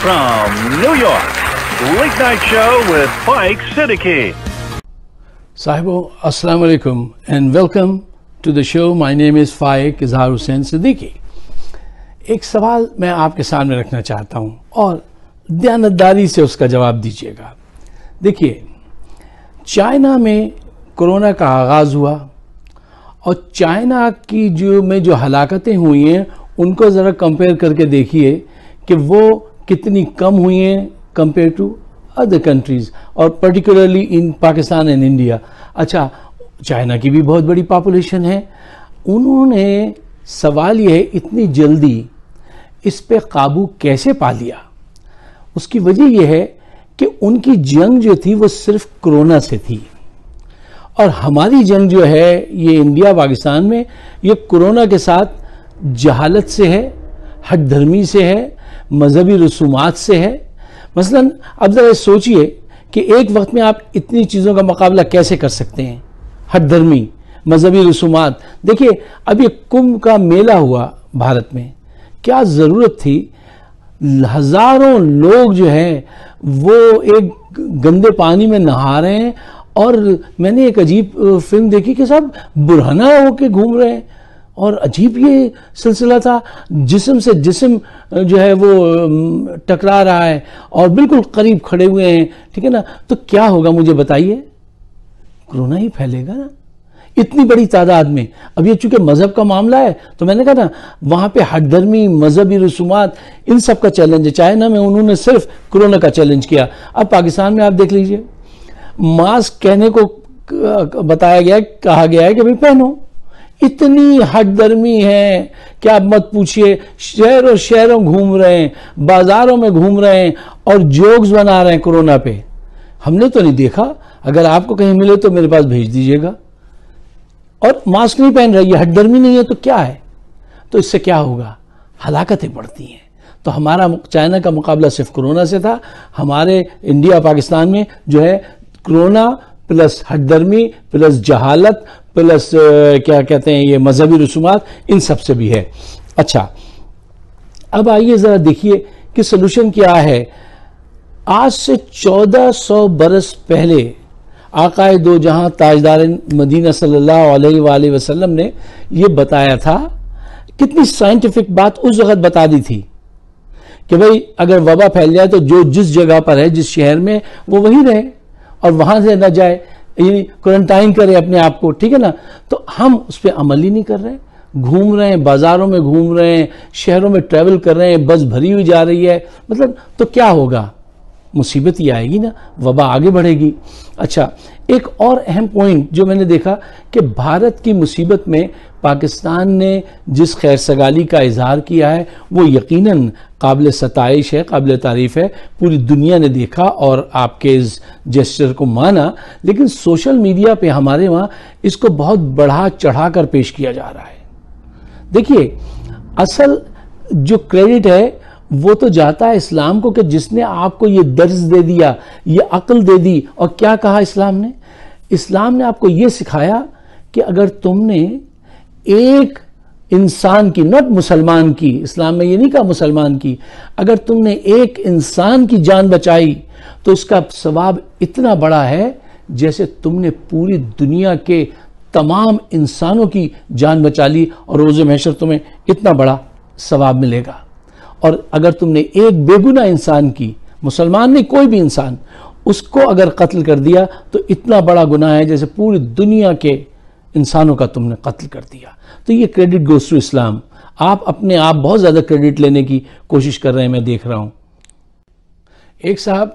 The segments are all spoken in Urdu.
From New York, Late Night Show with Faiq Siddiqi. Sahibo, Assalamu alaikum and welcome to the show. My name is Faiq Siddiqi. ایک سوال میں آپ کے سامنے رکھنا چاہتا ہوں اور دیانتداری سے اس کا جواب دیجیے گا. دیکھیے، چائنا میں کرونا کا آغاز ہوا اور چائنا کی جو ہلاکتیں ہوئی ہیں ان کو ذرا کمپیئر کر کے دیکھیے کہ وہ کتنی کم ہوئی ہیں کمپیئر ٹو ادر کنٹریز اور particularly in Pakistan and India. اچھا، چائنا کی بھی بہت بڑی پاپولیشن ہے. انہوں نے سوال یہ ہے اتنی جلدی اس پہ قابو کیسے پا لیا؟ اس کی وجہ یہ ہے کہ ان کی جنگ جو تھی وہ صرف کرونا سے تھی اور ہماری جنگ جو ہے یہ انڈیا پاکستان میں یہ کرونا کے ساتھ جہالت سے ہے، ہٹ دھرمی سے ہے، مذہبی رسومات سے ہے. مثلا اب ذرا سوچئے کہ ایک وقت میں آپ اتنی چیزوں کا مقابلہ کیسے کر سکتے ہیں؟ ہٹ دھرمی، مذہبی رسومات. دیکھیے، اب یہ کمبھ کا میلہ ہوا بھارت میں، کیا ضرورت تھی؟ ہزاروں لوگ جو ہیں وہ ایک گندے پانی میں نہا رہے ہیں اور میں نے ایک عجیب فلم دیکھی کہ صاحب برہنہ ہو کے گھوم رہے ہیں اور عجیب یہ سلسلہ تھا. جسم سے جسم جو ہے وہ ٹکرا رہا ہے اور بالکل قریب کھڑے ہوئے ہیں، ٹھیک ہے نا؟ تو کیا ہوگا مجھے بتائیے؟ کرونا ہی پھیلے گا نا اتنی بڑی تعداد میں. اب یہ چونکہ مذہب کا معاملہ ہے تو میں نے کہا نا وہاں پہ ہٹ دھرمی، مذہبی رسومات، ان سب کا چیلنج ہے. چائنا میں انہوں نے صرف کرونا کا چیلنج کیا. اب پاکستان میں آپ دیکھ لیجئے، ماسک کہنے کو کہا گیا ہے کہ بھئی پہنو. اتنی ہٹ دھرمی ہے کہ آپ مت پوچھئے. شہروں گھوم رہے ہیں، بازاروں میں گھوم رہے ہیں اور جوکس بنا رہے ہیں کرونا پہ. ہم نے تو نہیں دیکھا، اگر آپ کو کہیں ملے تو میرے پاس بھیج دیجئے گا. اور ماسک نہیں پہن رہی ہے، ہٹ دھرمی نہیں ہے تو کیا ہے؟ تو اس سے کیا ہوگا؟ ہلاکتیں بڑھتی ہیں. تو ہمارا چائنا کا مقابلہ صرف کرونا سے تھا. ہمارے انڈیا پاکستان میں جو ہے کرونا پلس ہٹ دھرمی پلس جہالت پلس کیا کہتے ہیں یہ مذہبی رسومات، ان سب سے بھی ہے. اچھا، اب آئیے ذرا دیکھیے کہ سلوشن کیا ہے. آج سے 1400 برس پہلے آقا دو جہاں تاجدار مدینہ صلی اللہ علیہ وآلہ وسلم نے یہ بتایا تھا. کتنی سائنٹیفک بات اس وقت بتا دی تھی کہ بھئی اگر وبا پھیل جائے تو جو جس جگہ پر ہے، جس شہر میں، وہ وہیں رہے اور وہاں سے نہ جائے، یعنی کوارنٹائن کرے اپنے آپ کو، ٹھیک ہے نا؟ تو ہم اس پہ عمل ہی نہیں کر رہے. گھوم رہے ہیں، بازاروں میں گھوم رہے ہیں، شہروں میں ٹریول کر رہے ہیں، بس بھری ہوئی جا رہی ہے. مطلب تو کیا ہوگا؟ مصیبت ہی آئے گی نا، وبا آگے بڑھے گی. اچھا، ایک اور اہم پوائنٹ جو میں نے دیکھا کہ بھارت کی مصیبت میں پاکستان نے جس خیر سگالی کا اظہار کیا ہے وہ یقیناً قابل ستائش ہے، قابل تعریف ہے. پوری دنیا نے دیکھا اور آپ کے اس جیسچر کو مانا. لیکن سوشل میڈیا پہ ہمارے وہاں اس کو بہت بڑھا چڑھا کر پیش کیا جا رہا ہے. دیکھیے، اصل جو کریڈٹ ہے وہ تو جاتا ہے اسلام کو کہ جس نے آپ کو یہ درس دے دیا، یہ عقل دے دی. اور کیا کہا اسلام نے؟ اسلام نے آپ کو یہ سکھایا کہ اگر تم نے ایک انسان کی، نوٹ مسلمان کی، اسلام میں یہ نہیں کہا مسلمان کی، اگر تم نے ایک انسان کی جان بچائی تو اس کا ثواب اتنا بڑا ہے جیسے تم نے پوری دنیا کے تمام انسانوں کی جان بچا لی اور روز محشر تمہیں اتنا بڑا ثواب ملے گا. اور اگر تم نے ایک بے گناہ انسان کی، مسلمان نہیں کوئی بھی انسان، اس کو اگر قتل کر دیا تو اتنا بڑا گناہ ہے جیسے پوری دنیا کے انسانوں کا تم نے قتل کر دیا. تو یہ کریڈٹ گوز ٹو اسلام. آپ اپنے آپ بہت زیادہ کریڈٹ لینے کی کوشش کر رہے ہیں، میں دیکھ رہا ہوں. ایک صاحب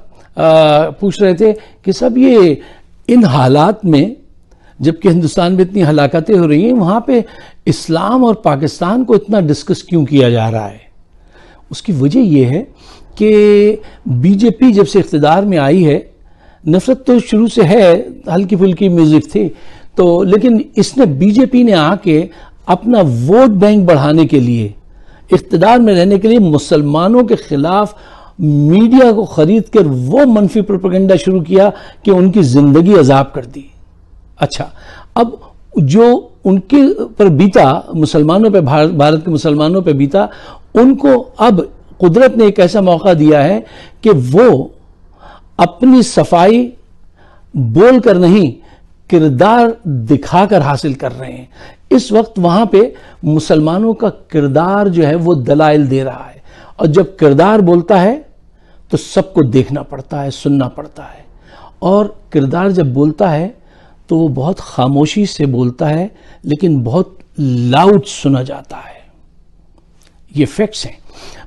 پوچھ رہے تھے کہ صاحب یہ ان حالات میں جبکہ ہندوستان میں اتنی ہلاکتیں ہو رہی ہیں، وہاں پہ اسلام اور پاکستان کو اتنا ڈسکس کیوں کیا جا رہا ہے؟ اس کی وجہ یہ ہے کہ بی جے پی جب سے اقتدار میں آئی ہے، نفرت تو شروع سے ہے، ہلکی پھلکی میوزک تھی تو، لیکن اس نے بی جے پی نے آ کے اپنا ووٹ بینک بڑھانے کے لیے، اقتدار میں رہنے کے لیے مسلمانوں کے خلاف میڈیا کو خرید کر وہ منفی پروپیگنڈا شروع کیا کہ ان کی زندگی عذاب کر دی. اچھا، اب جو ان کے پر بیتا مسلمانوں پہ، بھارت کے مسلمانوں پہ بیتا، ان کو اب قدرت نے ایک ایسا موقع دیا ہے کہ وہ اپنی صفائی بول کر نہیں کردار دکھا کر حاصل کر رہے ہیں. اس وقت وہاں پہ مسلمانوں کا کردار جو ہے وہ دلائل دے رہا ہے, اور جب کردار بولتا ہے تو سب کو دیکھنا پڑتا ہے, سننا پڑتا ہے, اور کردار جب بولتا ہے تو وہ بہت خاموشی سے بولتا ہے لیکن بہت لاؤڈ سنا جاتا ہے. یہ فیکٹس ہیں.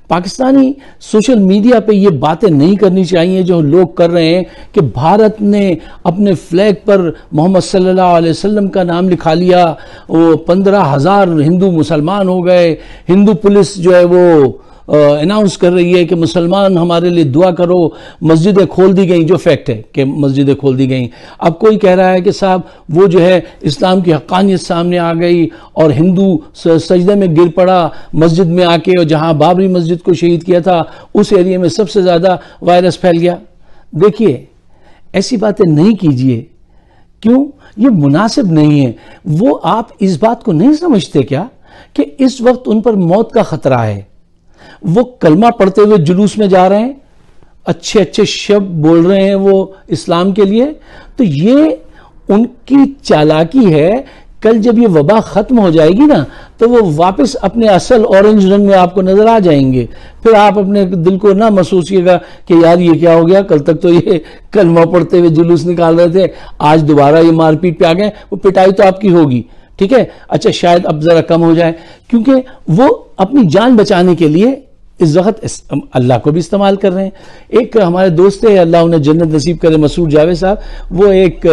پاکستانی سوشل میڈیا پہ یہ باتیں نہیں کرنی چاہیے جو لوگ کر رہے ہیں کہ بھارت نے اپنے فلیگ پر محمد صلی اللہ علیہ وسلم کا نام لکھا لیا, وہ 15,000 ہندو مسلمان ہو گئے, ہندو پولیس جو ہے وہ اناؤنس کر رہی ہے کہ مسلمان ہمارے لیے دعا کرو, مسجدیں کھول دی گئیں, جو فیکٹ ہے کہ مسجدیں کھول دی گئیں. اب کوئی کہہ رہا ہے کہ صاحب وہ جو ہے اسلام کی حقانیت سامنے آ گئی اور ہندو سجدے میں گر پڑا مسجد میں آ کے, اور جہاں بابری مسجد کو شہید کیا تھا اس ایریے میں سب سے زیادہ وائرس پھیل گیا. دیکھیے ایسی باتیں نہیں کیجیے. کیوں؟ یہ مناسب نہیں ہے. وہ آپ اس بات کو نہیں سمجھتے کیا کہ اس وقت ان پر موت کا خطرہ ہے؟ وہ کلمہ پڑھتے ہوئے جلوس میں جا رہے ہیں, اچھے اچھے شبد بول رہے ہیں وہ اسلام کے لیے. تو یہ ان کی چالاکی ہے. کل جب یہ وبا ختم ہو جائے گی نا تو وہ واپس اپنے اصل اورنج رنگ میں آپ کو نظر آ جائیں گے. پھر آپ اپنے دل کو نہ محسوسیے گا کہ یار یہ کیا ہو گیا, کل تک تو یہ کلمہ پڑھتے ہوئے جلوس نکال رہے تھے, آج دوبارہ یہ مار پیٹ پہ آ گئے. وہ پٹائی تو آپ کی ہوگی, ٹھیک ہے, اچھا شاید اب ذرا کم ہو جائے, کیونکہ وہ اپنی جان بچانے کے لیے اس وقت اللہ کو بھی استعمال کر رہے ہیں. ایک ہمارے دوست ہے, اللہ انہیں جنت نصیب کرے, مسعود جاوید صاحب, وہ ایک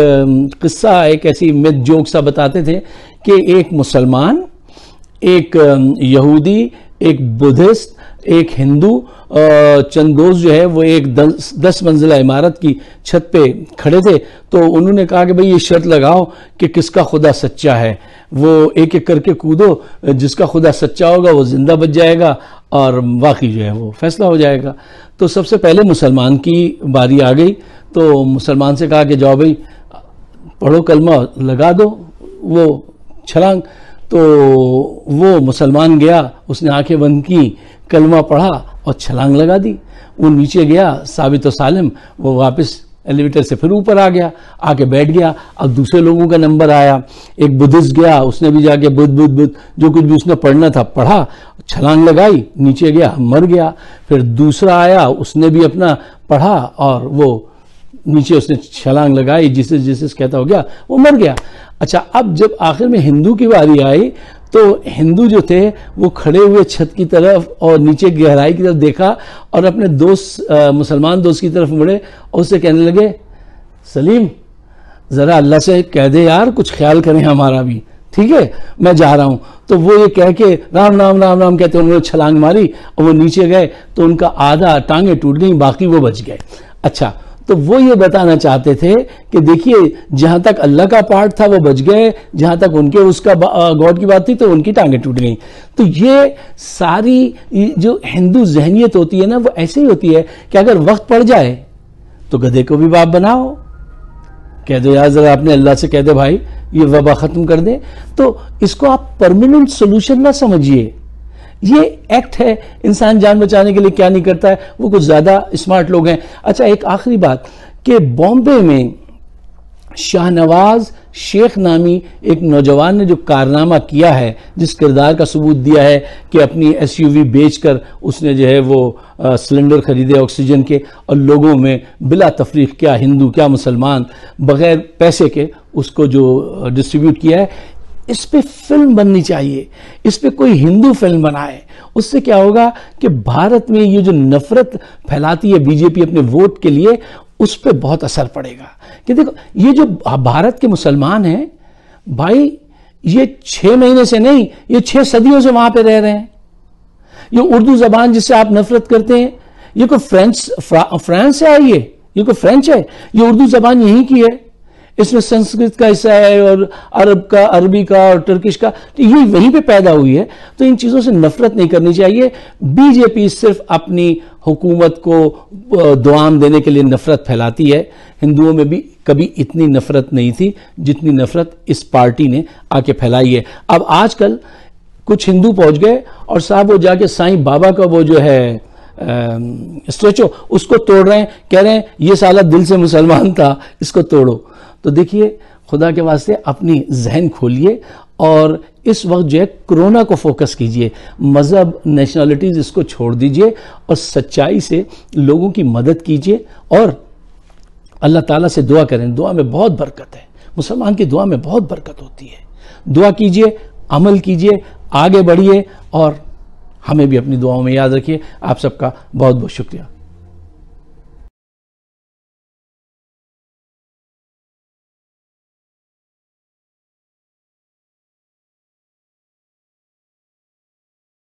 قصہ, ایک ایسی میتھ جوک سا بتاتے تھے کہ ایک مسلمان, ایک یہودی, ایک بدھسٹ, ایک ہندو, چند دوست جو ہے وہ ایک 10 منزلہ عمارت کی چھت پہ کھڑے تھے. تو انہوں نے کہا کہ بھئی یہ شرط لگاؤ کہ کس کا خدا سچا ہے, وہ ایک ایک کر کے کودو, جس کا خدا سچا ہوگا وہ زندہ بچ جائے گا اور باقی جو ہے وہ فیصلہ ہو جائے گا. تو سب سے پہلے مسلمان کی باری آ گئی. تو مسلمان سے کہا کہ جاؤ بھئی پڑھو کلمہ, لگا دو وہ چھلانگ. تو وہ مسلمان گیا, اس نے آنکھیں بند کی, کلمہ پڑھا اور چھلانگ لگا دی. وہ نیچے گیا ثابت و سالم, وہ واپس ایلیویٹر سے پھر اوپر آ گیا, آ کے بیٹھ گیا. اب دوسرے لوگوں کا نمبر آیا, ایک بدھسٹ گیا, اس نے بھی جا کے بدھ جو کچھ بھی اس نے پڑھنا تھا پڑھا, چھلانگ لگائی, نیچے گیا, مر گیا. پھر دوسرا آیا, اس نے بھی اپنا پڑھا اور وہ نیچے اس نے چھلانگ لگائی, جسے کہتا ہو گیا, وہ مر گیا. اچھا اب جب آخر میں ہندو کی باری آئی تو ہندو جو تھے وہ کھڑے ہوئے چھت کی طرف اور نیچے گہرائی کی طرف دیکھا اور اپنے دوست مسلمان دوست کی طرف مڑے اور اس سے کہنے لگے, سلیم ذرا اللہ سے کہہ دے یار کچھ خیال کریں ہمارا بھی, ٹھیک ہے, میں جا رہا ہوں. تو وہ یہ کہہ کے رام رام رام رام کہتے انہوں نے چھلانگ ماری اور وہ نیچے گئے تو ان کا آدھا ٹانگیں ٹوٹ گئیں, باقی وہ بچ گئے. اچھا تو وہ یہ بتانا چاہتے تھے کہ دیکھیے جہاں تک اللہ کا پارٹ تھا وہ بچ گئے, جہاں تک ان کے اس کا گاڈ کی بات تھی تو ان کی ٹانگیں ٹوٹ گئیں. تو یہ ساری جو ہندو ذہنیت ہوتی ہے نا وہ ایسے ہی ہوتی ہے کہ اگر وقت پڑ جائے تو گدھے کو بھی باپ بناؤ, کہہ دو یار ذرا اپنے اللہ سے کہہ دے بھائی یہ وبا ختم کر دے. تو اس کو آپ پرماننٹ سولوشن نہ سمجھیے, یہ ایکٹ ہے, انسان جان بچانے کے لیے کیا نہیں کرتا ہے, وہ کچھ زیادہ اسمارٹ لوگ ہیں. اچھا ایک آخری بات کہ بامبے میں شاہ نواز شیخ نامی ایک نوجوان نے جو کارنامہ کیا ہے, جس کردار کا ثبوت دیا ہے کہ اپنی ایس یو وی بیچ کر اس نے جو ہے وہ سلنڈر خریدے آکسیجن کے اور لوگوں میں بلا تفریق کیا ہندو کیا مسلمان بغیر پیسے کے اس کو جو ڈسٹریبیوٹ کیا ہے, اس پہ فلم بننی چاہیے, اس پہ کوئی ہندو فلم بنائے. اس سے کیا ہوگا کہ بھارت میں یہ جو نفرت پھیلاتی ہے بی جے پی اپنے ووٹ کے لیے, اس پہ بہت اثر پڑے گا. کہ دیکھو یہ جو بھارت کے مسلمان ہیں بھائی, یہ 6 مہینے سے نہیں, یہ 6 صدیوں سے وہاں پہ رہ رہے ہیں. یہ اردو زبان جس سے آپ نفرت کرتے ہیں, یہ کوئی فرانس سے آئی ہے, یہ کوئی فرینچ ہے, یہ اردو زبان یہیں کی ہے. اس میں سنسکرت کا حصہ ہے اور عربی کا اور ٹرکش کا, تو یہ وہیں پہ پیدا ہوئی ہے. تو ان چیزوں سے نفرت نہیں کرنی چاہیے. بی جے پی صرف اپنی حکومت کو دوام دینے کے لیے نفرت پھیلاتی ہے. ہندوؤں میں بھی کبھی اتنی نفرت نہیں تھی جتنی نفرت اس پارٹی نے آ کے پھیلائی ہے. اب آج کل کچھ ہندو پہنچ گئے اور صاحب وہ جا کے سائیں بابا کا وہ جو ہے اسٹیچو، اس کو توڑ رہے ہیں، کہہ رہے ہیں یہ سالہ دل سے مسلمان تھا، اس کو توڑو. تو دیکھیے خدا کے واسطے اپنی ذہن کھولیے اور اس وقت جو ہے کرونا کو فوکس کیجئے، مذہب نیشنلٹیز اس کو چھوڑ دیجئے اور سچائی سے لوگوں کی مدد کیجئے اور اللہ تعالیٰ سے دعا کریں. دعا میں بہت برکت ہے، مسلمان کی دعا میں بہت برکت ہوتی ہے. دعا کیجئے، عمل کیجئے، آگے بڑھیے اور ہمیں بھی اپنی دعاؤں میں یاد رکھیے. آپ سب کا بہت بہت شکریہ.